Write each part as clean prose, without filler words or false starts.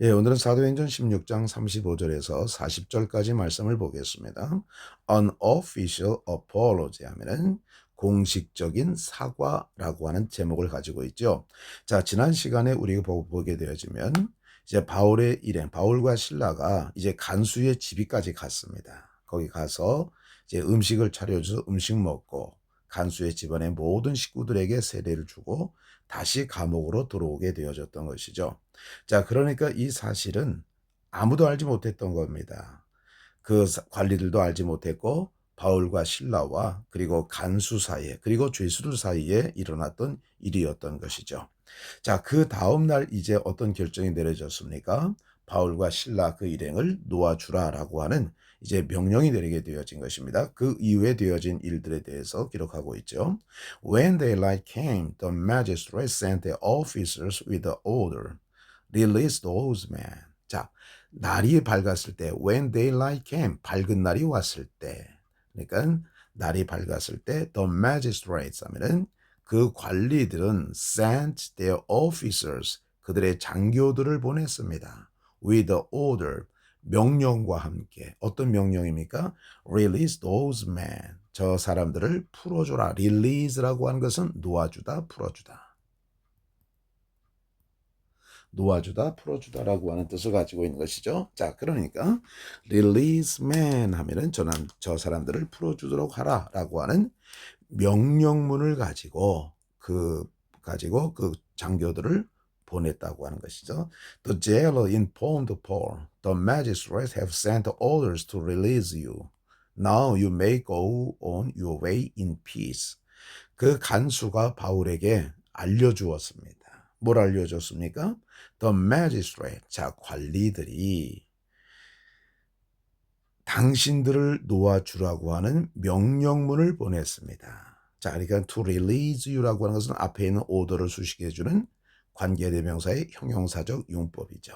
예, 오늘은 사도행전 16장 35절에서 40절까지 말씀을 보겠습니다. Unofficial apology 하면은 공식적인 사과라고 하는 제목을 가지고 있죠. 자, 지난 시간에 우리가 보게 되어지면 이제 바울의 일행, 바울과 실라가 이제 간수의 집이까지 갔습니다. 거기 가서 이제 음식을 차려줘서 음식 먹고 간수의 집안의 모든 식구들에게 세례를 주고 다시 감옥으로 들어오게 되어졌던 것이죠. 자, 그러니까 이 사실은 아무도 알지 못했던 겁니다. 그 관리들도 알지 못했고 바울과 실라와 그리고 간수 사이에 그리고 죄수들 사이에 일어났던 일이었던 것이죠. 자, 그 다음 날 이제 어떤 결정이 내려졌습니까? 바울과 실라 그 일행을 놓아주라라고 하는 이제 명령이 내리게 되어진 것입니다. 그 이후에 되어진 일들에 대해서 기록하고 있죠. When daylight came, the magistrate sent their officers with the order, release those men. 자, 날이 밝았을 때, when daylight came, 밝은 날이 왔을 때, 그러니까 날이 밝았을 때, the magistrates 하면은 그 관리들은 sent their officers, 그들의 장교들을 보냈습니다. with the order, 명령과 함께. 어떤 명령입니까? Release those men. 저 사람들을 풀어줘라. Release라고 하는 것은 놓아주다, 풀어주다. 놓아주다, 풀어주다라고 하는 뜻을 가지고 있는 것이죠. 자, 그러니까 release man 하면은 저 사람들을 풀어주도록 하라라고 하는 명령문을 가지고 그 장교들을 보냈다고 하는 것이죠. The jailer informed Paul, the magistrates have sent orders to release you. Now you may go on your way in peace. 그 간수가 바울에게 알려주었습니다. 뭘 알려줬습니까? The magistrate, 자, 관리들이 당신들을 놓아주라고 하는 명령문을 보냈습니다. 자, 그러니까 to release you라고 하는 것은 앞에 있는 order를 수식해주는 관계대명사의 형용사적 용법이죠.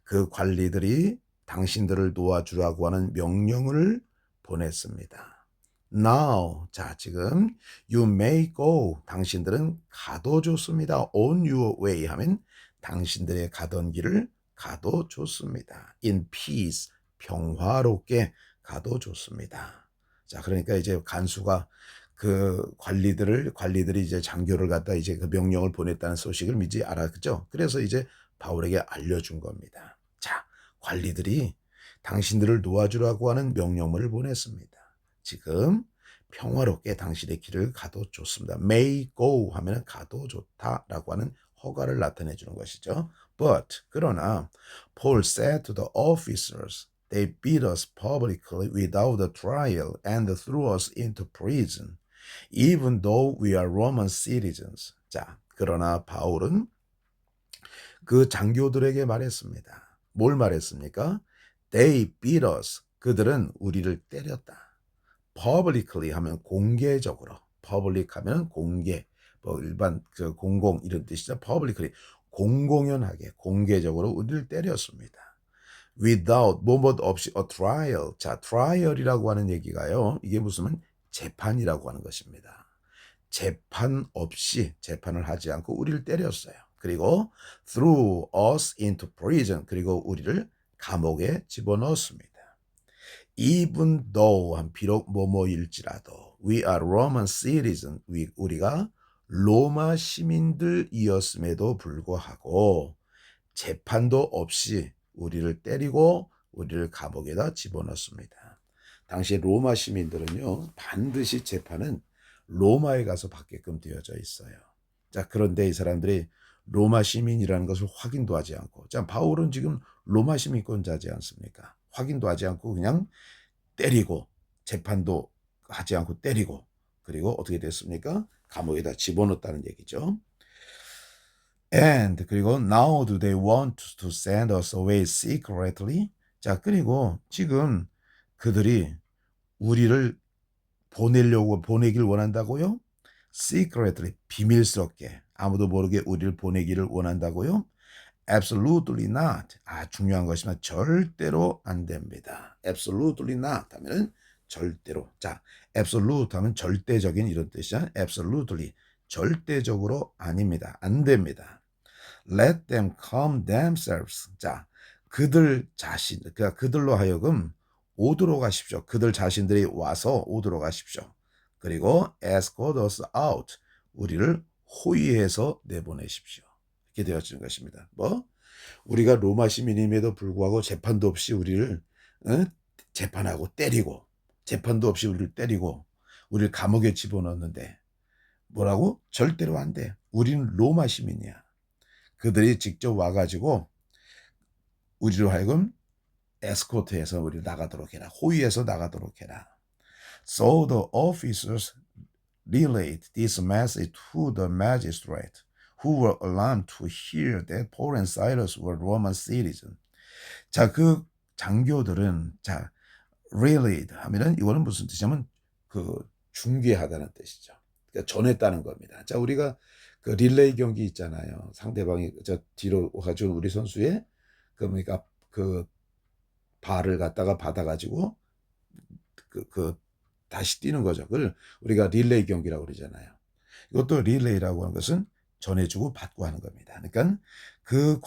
그 관리들이 당신들을 놓아주라고 하는 명령을 보냈습니다. Now, 자, 지금 you may go, 당신들은 가도 좋습니다. On your way 하면 당신들의 가던 길을 가도 좋습니다. In peace, 평화롭게 가도 좋습니다. 자, 그러니까 이제 간수가 그 관리들이 이제 장교를 갖다 이제 그 명령을 보냈다는 소식을 미리 알았죠. 그래서 이제 바울에게 알려준 겁니다. 자, 관리들이 당신들을 놓아주라고 하는 명령문을 보냈습니다. 지금 평화롭게 당신의 길을 가도 좋습니다. May go 하면 가도 좋다라고 하는 허가를 나타내 주는 것이죠. But 그러나 Paul said to the officers, they beat us publicly without a trial and threw us into prison, even though we are Roman citizens. 자, 그러나 바울은 그 장교들에게 말했습니다. 뭘 말했습니까? They beat us. 그들은 우리를 때렸다. publicly 하면 공개적으로, public 하면 공개, 뭐 일반 그 공공 이런 뜻이죠. publicly 공공연하게 공개적으로 우리를 때렸습니다. without 뭐뭐 없이 a trial. 자, trial이라고 하는 얘기가요. 이게 무슨 재판이라고 하는 것입니다. 재판 없이 재판을 하지 않고 우리를 때렸어요. 그리고 threw us into prison. 그리고 우리를 감옥에 집어넣었습니다. Even though 비록 뭐뭐일지라도 we are Roman citizen 우리가 로마 시민들이었음에도 불구하고 재판도 없이 우리를 때리고 우리를 감옥에다 집어넣습니다. 당시 로마 시민들은요 반드시 재판은 로마에 가서 받게끔 되어져 있어요. 자, 그런데 이 사람들이 로마 시민이라는 것을 확인도 하지 않고, 자, 바울은 지금 로마 시민권자지 않습니까? 확인도 하지 않고 그냥 때리고 재판도 하지 않고 때리고 그리고 어떻게 됐습니까? 감옥에다 집어넣었다는 얘기죠. And 그리고 now do they want to send us away secretly? 자, 그리고 지금 그들이 우리를 보내길 원한다고요? Secretly, 비밀스럽게 아무도 모르게 우리를 보내기를 원한다고요? Absolutely not. 중요한 것이지만 절대로 안 됩니다. Absolutely not 하면은 절대로. 자, absolute 하면 절대적인 이런 뜻이야. Absolutely. 절대적으로 아닙니다. 안 됩니다. Let them come themselves. 자, 그러니까 그들로 하여금 오도록 하십시오. 그들 자신들이 와서 오도록 하십시오. 그리고 escort us out. 우리를 호위해서 내보내십시오. 이렇게 되어지는 것입니다. 뭐? 우리가 로마 시민임에도 불구하고 재판도 없이 우리를 재판하고 때리고 재판도 없이 우리를 때리고 우리를 감옥에 집어넣는데 뭐라고? 절대로 안 돼. 우리는 로마 시민이야. 그들이 직접 와가지고 우리로 하여금 에스코트해서 우리를 나가도록 해라. 호위해서 나가도록 해라. So the officers relayed this message to the magistrate, who were alarmed to hear that Paul and Silas were Roman citizens. 자, 그 장교들은 relayed 하면은 이거는 무슨 뜻이냐면 중계하다는 뜻이죠. 그러니까 전했다는 겁니다. 자, 우리가 그 릴레이 경기 있잖아요. 상대방이 뒤로 가지고 우리 선수의 그러니까 발을 갖다가 받아가지고 다시 뛰는 거죠. 그걸 우리가 릴레이 경기라고 그러잖아요. 이것도 릴레이라고 하는 것은 전해주고 받고 하는 겁니다. 그러니까 그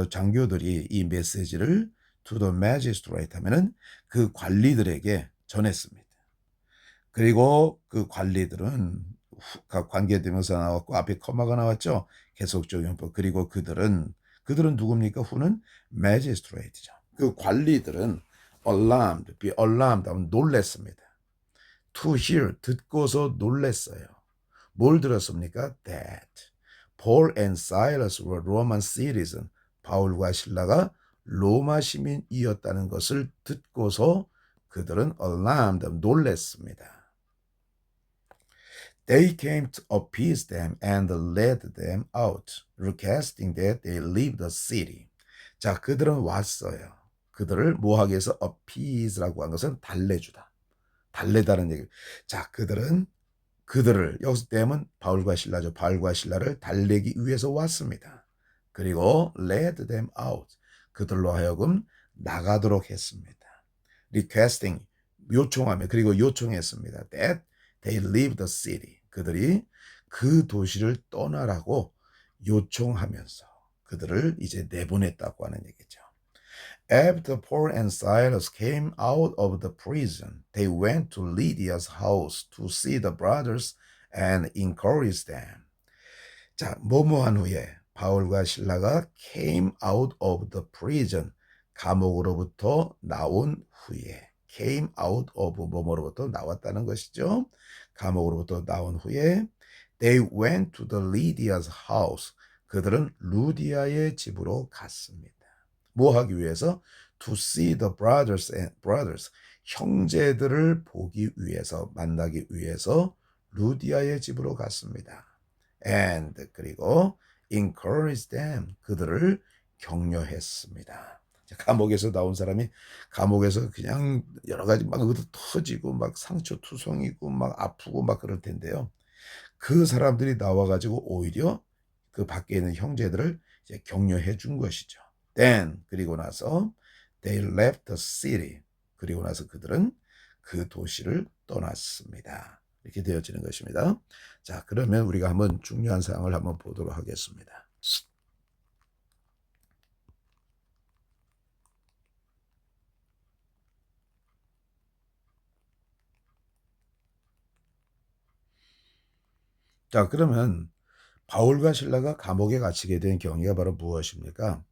장교들이 이 메시지를 to the magistrate 하면은 그 관리들에게 전했습니다. 그리고 그 관리들은 관계대명사 나왔고 앞에 커마가 나왔죠. 계속적 용법. 그리고 그들은 누굽니까? 후는 magistrate죠. 그 관리들은 be alarmed 하면 놀랬습니다. to hear 듣고서 놀랬어요. 뭘 들었습니까? That Paul and Silas were Roman citizens. 바울과 실라가 로마 시민이었다는 것을 듣고서 그들은 alarmed 놀랬습니다. They came to appease them and led them out, requesting that they leave the city. 자, 그들은 왔어요. 그들을 뭐하기 위해서 appease라고 한 것은 달래주다. 달래다는 얘기. 자, 그들을 여기서 땜은 바울과 실라죠. 바울과 실라를 달래기 위해서 왔습니다. 그리고 led them out. 그들로 하여금 나가도록 했습니다. requesting 요청하며 그리고 요청했습니다. that they leave the city. 그들이 그 도시를 떠나라고 요청하면서 그들을 이제 내보냈다고 하는 얘기죠. After Paul and Silas came out of the prison, they went to Lydia's house to see the brothers and encourage them. 자, 뭐뭐한 후에 바울과 실라가 came out of the prison, 감옥으로부터 나온 후에 came out of 뭐뭐로부터 나왔다는 것이죠. 감옥으로부터 나온 후에 they went to the Lydia's house. 그들은 루디아의 집으로 갔습니다. 뭐 하기 위해서? To see the brothers. 형제들을 보기 위해서, 만나기 위해서 루디아의 집으로 갔습니다. And 그리고 encourage them. 그들을 격려했습니다. 감옥에서 나온 사람이 감옥에서 그냥 여러 가지 막 터지고 막 상처투성이고 막 아프고 막 그럴 텐데요. 그 사람들이 나와가지고 오히려 그 밖에 있는 형제들을 이제 격려해 준 것이죠. Then 그리고 나서 they left the city. 그리고 나서 그들은 그 도시를 떠났습니다. 이렇게 되어지는 것입니다. 자, 그러면 우리가 한번 중요한 사항을 한번 보도록 하겠습니다. 자, 그러면 바울과 실라가 감옥에 갇히게 된 경위가 바로 무엇입니까?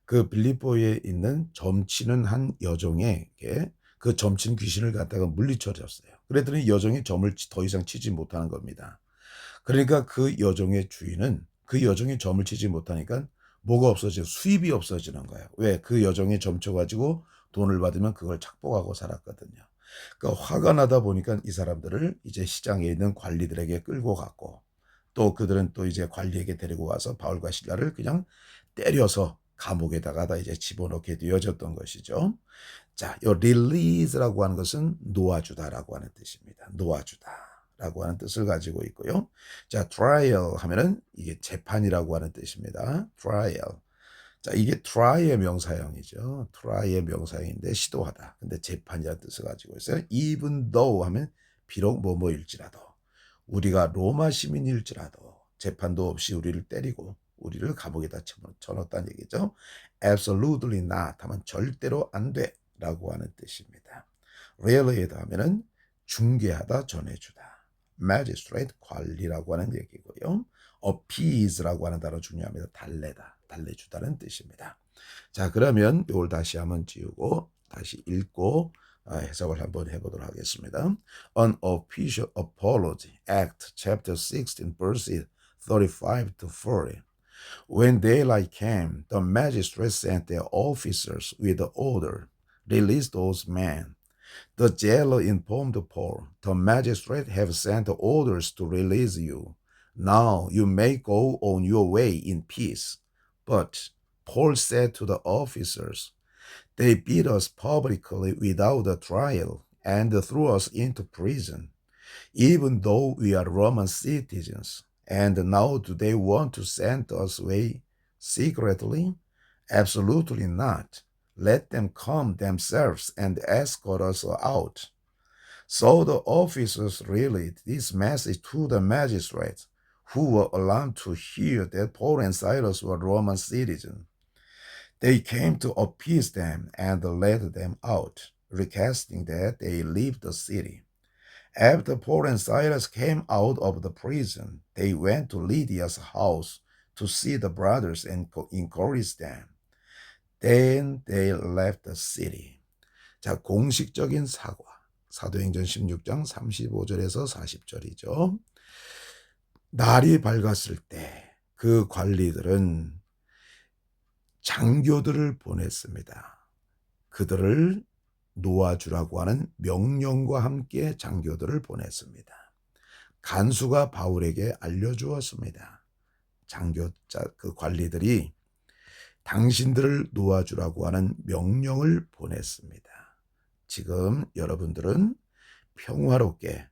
그 빌립보에 있는 점치는 한 여종에게 그 점친 귀신을 갖다가 물리쳐졌어요. 그랬더니 여종이 점을 더 이상 치지 못하는 겁니다. 그러니까 그 여종의 주인은 그 여종이 점을 치지 못하니까 뭐가 없어지고 수입이 없어지는 거예요. 왜? 그 여종이 점쳐가지고 돈을 받으면 그걸 착복하고 살았거든요. 그러니까 화가 나다 보니까 이 사람들을 이제 시장에 있는 관리들에게 끌고 갔고 또 그들은 또 이제 관리에게 데리고 와서 바울과 실라를 그냥 때려서 감옥에다가 다 이제 집어넣게 되어졌던 것이죠. 자, 요 release라고 하는 것은 놓아주다라고 하는 뜻입니다. 놓아주다라고 하는 뜻을 가지고 있고요. 자, trial 하면은 이게 재판이라고 하는 뜻입니다. trial. 자, 이게 try의 명사형이죠. try의 명사형인데 시도하다. 근데 재판이라는 뜻을 가지고 있어요. even though 하면 비록 뭐뭐일지라도 우리가 로마 시민일지라도 재판도 없이 우리를 때리고 우리를 감옥에다 쳐넣었다는 얘기죠. Absolutely not 하면 절대로 안 돼라고 하는 뜻입니다. Really에다 하면은 중개하다, 전해주다. Magistrate 관리라고 하는 얘기고요. Appease라고 하는 단어 중요합니다. 달래다, 달래주다는 뜻입니다. 자, 그러면 이걸 다시 한번 지우고 다시 읽고 해석을 한번 해보도록 하겠습니다. An Official Apology Act, Chapter 16, verses 35 to 40. When daylight came, the magistrates sent their officers with the order, release those men. The jailer informed Paul, the magistrate have sent orders to release you. Now you may go on your way in peace. But Paul said to the officers, they beat us publicly without a trial and threw us into prison, even though we are Roman citizens. And now do they want to send us away secretly? Absolutely not. Let them come themselves and escort us out. So the officers relayed this message to the magistrates, who were alarmed to hear that Paul and Silas were Roman citizens. They came to appease them and let them out, requesting that they leave the city. After Paul and Silas came out of the prison, they went to Lydia's house to see the brothers and encourage them. Then they left the city. 자, 공식적인 사과. 사도행전 16장 35절에서 40절이죠. 날이 밝았을 때 그 관리들은 장교들을 보냈습니다. 그들을 놓아주라고 하는 명령과 함께 장교들을 보냈습니다. 간수가 바울에게 알려주었습니다. 그 관리들이 당신들을 놓아주라고 하는 명령을 보냈습니다. 지금 여러분들은 평화롭게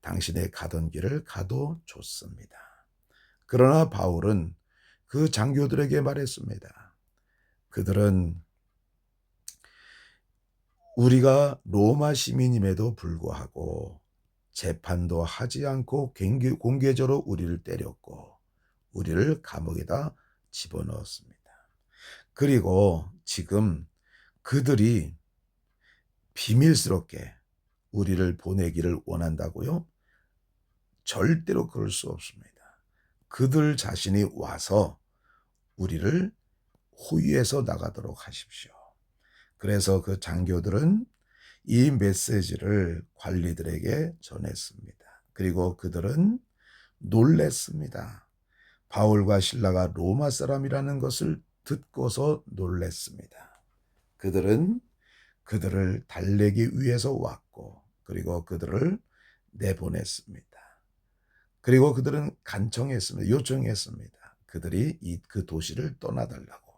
당신의 가던 길을 가도 좋습니다. 그러나 바울은 그 장교들에게 말했습니다. 그들은 우리가 로마 시민임에도 불구하고 재판도 하지 않고 공개적으로 우리를 때렸고 우리를 감옥에다 집어넣었습니다. 그리고 지금 그들이 비밀스럽게 우리를 보내기를 원한다고요? 절대로 그럴 수 없습니다. 그들 자신이 와서 우리를 호위해서 나가도록 하십시오. 그래서 그 장교들은 이 메시지를 관리들에게 전했습니다. 그리고 그들은 놀랬습니다. 바울과 실라가 로마 사람이라는 것을 듣고서 놀랬습니다. 그들은 그들을 달래기 위해서 왔고 그리고 그들을 내보냈습니다. 그리고 그들은 간청했습니다. 요청했습니다. 그들이 그 도시를 떠나달라고.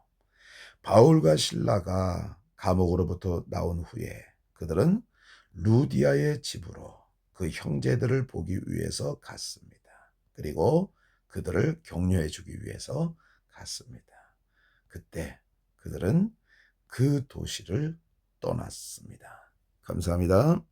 바울과 실라가 감옥으로부터 나온 후에 그들은 루디아의 집으로 그 형제들을 보기 위해서 갔습니다. 그리고 그들을 격려해 주기 위해서 갔습니다. 그때 그들은 그 도시를 떠났습니다. 감사합니다.